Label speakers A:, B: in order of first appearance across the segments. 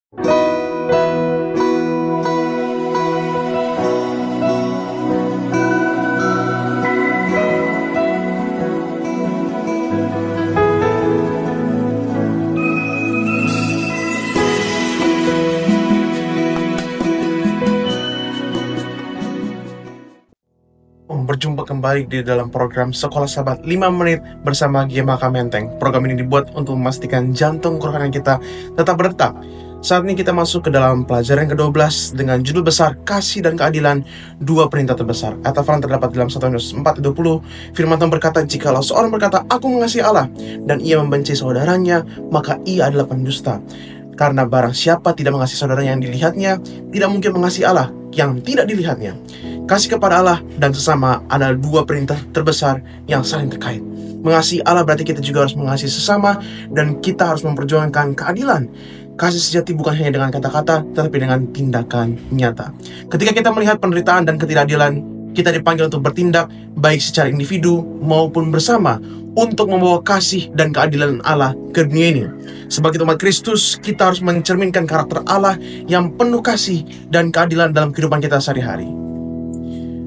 A: Berjumpa kembali di dalam program Sekolah Sahabat 5 Menit bersama Gemaka Menteng. Program ini dibuat untuk memastikan jantung kerohanian kita tetap berdetak. Saat ini kita masuk ke dalam pelajaran ke-12 dengan judul besar Kasih dan Keadilan, dua perintah terbesar. Ayat hafalan terdapat dalam 1 Yohanes 4:20. Firman Tuhan berkata, jikalau seorang berkata, aku mengasihi Allah, dan ia membenci saudaranya, maka ia adalah pendusta. Karena barang siapa tidak mengasihi saudaranya yang dilihatnya, tidak mungkin mengasihi Allah yang tidak dilihatnya. Kasih kepada Allah dan sesama adalah dua perintah terbesar yang saling terkait. Mengasihi Allah berarti kita juga harus mengasihi sesama, dan kita harus memperjuangkan keadilan. Kasih sejati bukan hanya dengan kata-kata, tetapi dengan tindakan nyata. Ketika kita melihat penderitaan dan ketidakadilan, kita dipanggil untuk bertindak baik secara individu maupun bersama untuk membawa kasih dan keadilan Allah ke dunia ini. Sebagai umat Kristus, kita harus mencerminkan karakter Allah yang penuh kasih dan keadilan dalam kehidupan kita sehari-hari.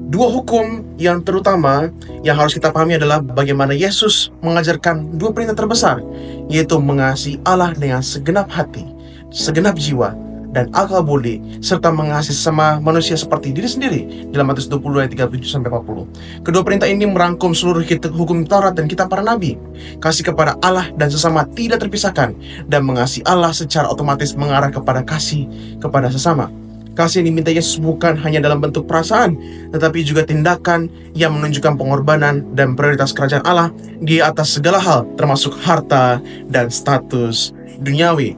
A: Dua hukum yang terutama yang harus kita pahami adalah bagaimana Yesus mengajarkan dua perintah terbesar, yaitu mengasihi Allah dengan segenap hati, segenap jiwa, dan akal budi, serta mengasihi sesama manusia seperti diri sendiri dalam Matius 20 ayat 37-40. Kedua perintah ini merangkum seluruh hukum Taurat dan kitab para nabi. Kasih kepada Allah dan sesama tidak terpisahkan, dan mengasihi Allah secara otomatis mengarah kepada kasih kepada sesama. Kasih yang diminta Yesus bukan hanya dalam bentuk perasaan, tetapi juga tindakan yang menunjukkan pengorbanan dan prioritas kerajaan Allah di atas segala hal, termasuk harta dan status duniawi.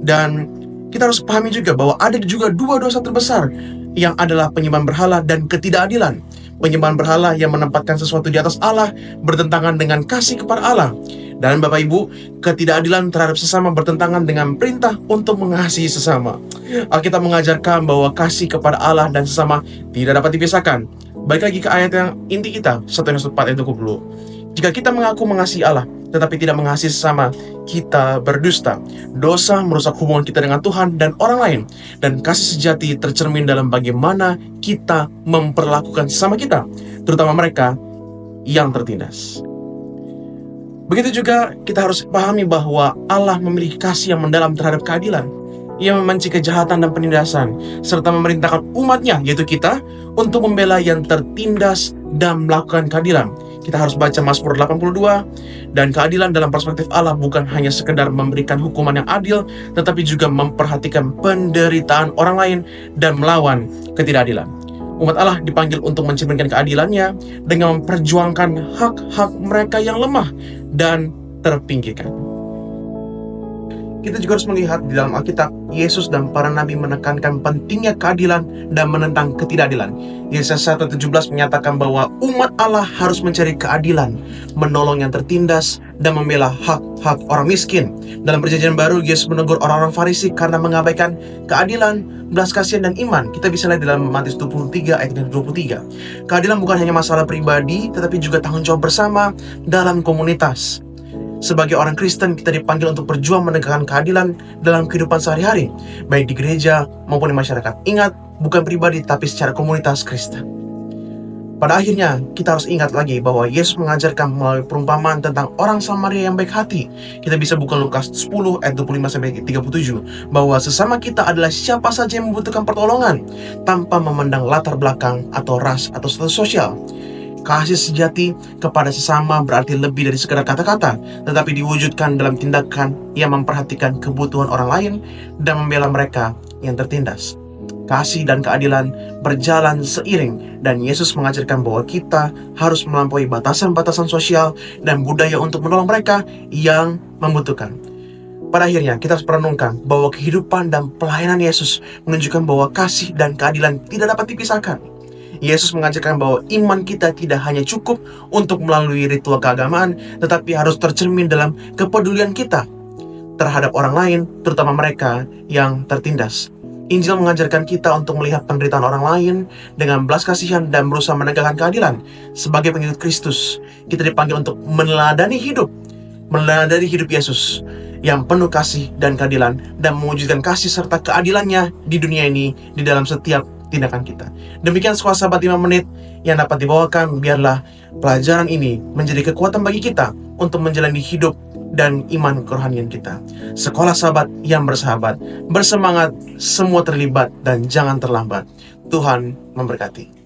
A: Dan kita harus pahami juga bahwa ada juga dua dosa terbesar, yang adalah penyembahan berhala dan ketidakadilan. Penyembahan berhala yang menempatkan sesuatu di atas Allah bertentangan dengan kasih kepada Allah. Dan Bapak Ibu, ketidakadilan terhadap sesama bertentangan dengan perintah untuk mengasihi sesama. Alkitab mengajarkan bahwa kasih kepada Allah dan sesama tidak dapat dipisahkan. Balik lagi ke ayat yang inti kita, 1 Yohanes 4 ayat 20. Jika kita mengaku mengasihi Allah, tetapi tidak mengasihi sesama, kita berdusta. Dosa merusak hubungan kita dengan Tuhan dan orang lain. Dan kasih sejati tercermin dalam bagaimana kita memperlakukan sesama kita, terutama mereka yang tertindas. Begitu juga kita harus pahami bahwa Allah memiliki kasih yang mendalam terhadap keadilan. Ia membenci kejahatan dan penindasan, serta memerintahkan umatnya, yaitu kita, untuk membela yang tertindas dan melakukan keadilan. Kita harus baca Mazmur 82, dan keadilan dalam perspektif Allah bukan hanya sekedar memberikan hukuman yang adil, tetapi juga memperhatikan penderitaan orang lain dan melawan ketidakadilan. Umat Allah dipanggil untuk mencerminkan keadilannya dengan memperjuangkan hak-hak mereka yang lemah dan terpinggirkan. Kita juga harus melihat di dalam Alkitab, Yesus dan para nabi menekankan pentingnya keadilan dan menentang ketidakadilan. Yesaya 1:17 menyatakan bahwa umat Allah harus mencari keadilan, menolong yang tertindas, dan membela hak-hak orang miskin. Dalam Perjanjian Baru, Yesus menegur orang-orang Farisi karena mengabaikan keadilan, belas kasihan, dan iman. Kita bisa lihat dalam Matius 23 ayat 23. Keadilan bukan hanya masalah pribadi, tetapi juga tanggung jawab bersama dalam komunitas. Sebagai orang Kristen, kita dipanggil untuk berjuang menegakkan keadilan dalam kehidupan sehari-hari, baik di gereja maupun di masyarakat. Ingat, bukan pribadi, tapi secara komunitas Kristen. Pada akhirnya, kita harus ingat lagi bahwa Yesus mengajarkan melalui perumpamaan tentang orang Samaria yang baik hati. Kita bisa buka Lukas 10 ayat 25-37, bahwa sesama kita adalah siapa saja yang membutuhkan pertolongan, tanpa memandang latar belakang atau ras atau status sosial. Kasih sejati kepada sesama berarti lebih dari sekadar kata-kata, tetapi diwujudkan dalam tindakan yang memperhatikan kebutuhan orang lain dan membela mereka yang tertindas. Kasih dan keadilan berjalan seiring, dan Yesus mengajarkan bahwa kita harus melampaui batasan-batasan sosial dan budaya untuk menolong mereka yang membutuhkan. Pada akhirnya, kita harus merenungkan bahwa kehidupan dan pelayanan Yesus menunjukkan bahwa kasih dan keadilan tidak dapat dipisahkan. Yesus mengajarkan bahwa iman kita tidak hanya cukup untuk melalui ritual keagamaan, tetapi harus tercermin dalam kepedulian kita terhadap orang lain, terutama mereka yang tertindas. Injil mengajarkan kita untuk melihat penderitaan orang lain dengan belas kasihan dan berusaha menegakkan keadilan. Sebagai pengikut Kristus, kita dipanggil untuk meneladani hidup Yesus. yang penuh kasih dan keadilan, dan mewujudkan kasih serta keadilannya di dunia ini di dalam setiap tindakan kita. Demikian Sekolah Sahabat 5 menit yang dapat dibawakan. Biarlah pelajaran ini menjadi kekuatan bagi kita untuk menjalani hidup dan iman kerohanian kita. Sekolah Sahabat yang bersahabat, bersemangat, semua terlibat dan jangan terlambat. Tuhan memberkati.